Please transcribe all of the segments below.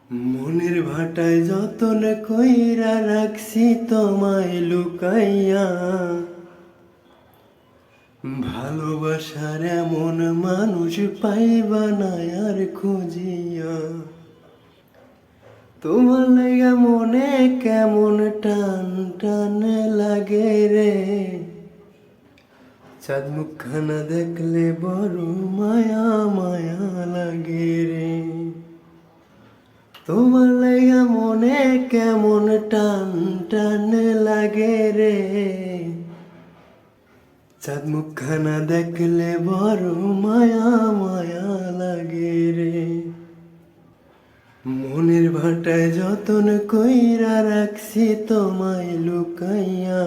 মনের ভাটায় যতন কইরা রাখছি তোমায় লুকাইয়া, ভালোবাসার এমন মানুষ পাইবা না আর খুঁজিয়া। তোমার লাগা মনে কেমন টান টান লাগে রে, চাঁদ মুখখানা দেখলে বড় মায়া মায়া লাগে রে। তোমার লাগা মনে কেমন টান টান লাগে রে, চাঁদ মুখখানা দেখলে বড় মায়া মায়া লাগে রে। মনের ভাটায় যতন কইরা রাখছি তোমায় লুকাইয়া,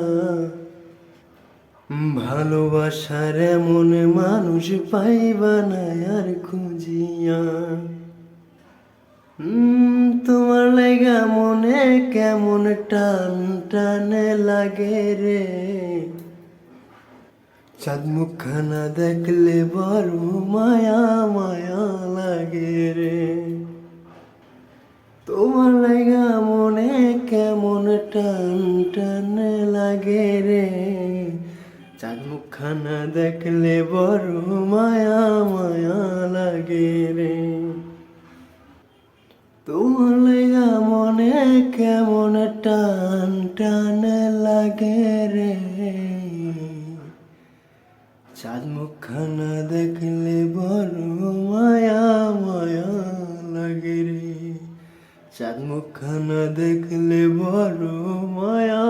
ভালোবাসার এমন মানুষ পাইবা না আর খুঁজিয়া। তোমার লাগা মনে কেমন টান টান লাগে রে, চাঁদ মুখখানা দেখলে বড় মায়া মায়া লাগে রে। তোমার লাগা মনে কেমন টান টান লাগে রে, চাঁদ মুখখানা দেখলে বড় মায়া মায়া লাগে রে। তোমার লাগা মনে কেমন টান টান লাগে রে, চাঁদ মুখখানা দেখলে বড় মায়া মায়া লাগে রে। চাঁদ মুখখানা দেখলে বড় মায়া